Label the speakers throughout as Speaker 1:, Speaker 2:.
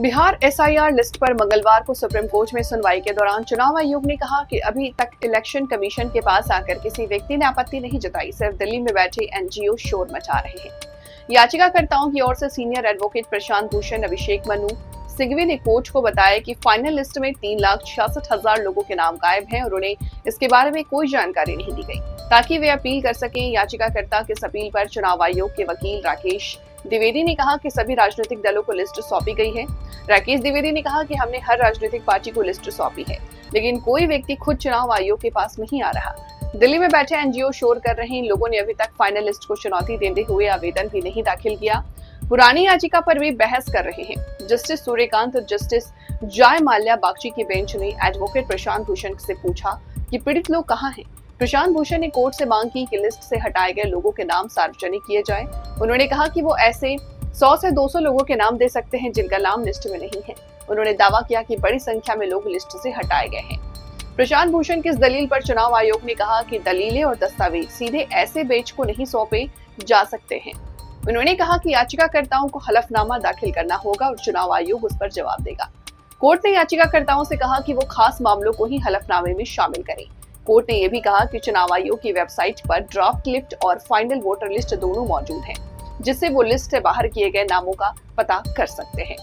Speaker 1: Bihar SIR list पर मंगलवार को सुप्रीम कोर्ट में सुनवाई के दौरान चुनाव आयोग ने कहा कि अभी तक इलेक्शन कमीशन के पास आकर किसी व्यक्ति ने आपत्ति नहीं जताई, सिर्फ दिल्ली में बैठे एनजीओ शोर मचा रहे हैं। याचिकाकर्ताओं की ओर से सीनियर एडवोकेट प्रशांत भूषण, अभिषेक मनु सिंघवी ने कोर्ट को बताया कि फाइनल लिस्ट में 3,66,000 लोगों के नाम गायब हैं और उन्हें इसके बारे में कोई जानकारी नहीं दी गई ताकि वे अपील कर सकें। याचिकाकर्ता के अपील पर चुनाव आयोग के वकील राकेश द्विवेदी ने कहा कि सभी राजनीतिक दलों को लिस्ट सौंपी गई है। राकेश द्विवेदी ने कहा कि हमने हर राजनीतिक पार्टी को लिस्ट सौंपी है, लेकिन कोई व्यक्ति खुद चुनाव आयोग के पास नहीं आ रहा। दिल्ली में बैठे एनजीओ शोर कर रहे इन लोगों ने अभी तक फाइनल लिस्ट को चुनौती देते हुए आवेदन भी नहीं दाखिल किया। पुरानी याचिका पर भी बहस कर रहे हैं। जस्टिस सूर्यकांत और जस्टिस जय माल्या बागची की बेंच ने एडवोकेट प्रशांत भूषण से पूछा कि पीड़ित लोग कहाँ हैं। प्रशांत भूषण ने कोर्ट से मांग की कि लिस्ट से हटाए गए लोगों के नाम सार्वजनिक किए जाएं। उन्होंने कहा कि वो ऐसे 100 से 200 लोगों के नाम दे सकते हैं जिनका नाम लिस्ट में नहीं है। उन्होंने दावा किया कि बड़ी संख्या में लोग लिस्ट से हटाए गए हैं। प्रशांत भूषण की इस दलील पर चुनाव आयोग ने कहा कि दलीलें और दस्तावेज सीधे ऐसे बेंच को नहीं सौंपे जा सकते हैं। उन्होंने कहा कि याचिकाकर्ताओं को हलफनामा दाखिल करना होगा और चुनाव आयोग उस पर जवाब देगा। कोर्ट ने याचिकाकर्ताओं से कहा कि वो खास मामलों को ही हलफनामे में शामिल करें। कोर्ट ने यह भी कहा कि चुनाव आयोग की वेबसाइट पर ड्राफ्ट लिस्ट और फाइनल वोटर लिस्ट दोनों मौजूद हैं, जिससे वो लिस्ट से बाहर किए गए नामों का पता कर सकते हैं।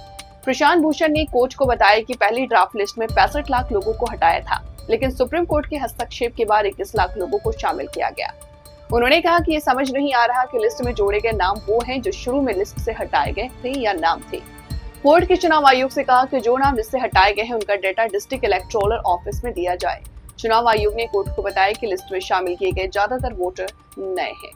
Speaker 1: प्रशांत भूषण ने कोर्ट को बताया कि पहली ड्राफ्ट लिस्ट में 65 लाख लोगों को हटाया था, लेकिन सुप्रीम कोर्ट के हस्तक्षेप के बाद 21 लाख लोगों को शामिल किया गया। उन्होंने कहा कि ये समझ नहीं आ रहा कि लिस्ट में जोड़े गए नाम वो हैं जो शुरू में लिस्ट से हटाए गए थे या नाम थे। कोर्ट के चुनाव आयोग से कहा कि जो नाम लिस्ट से हटाए गए हैं उनका डेटा डिस्ट्रिक्ट इलेक्टोरल ऑफिस में दिया जाए। चुनाव आयोग ने कोर्ट को बताया कि लिस्ट में शामिल किए गए ज्यादातर वोटर नए हैं।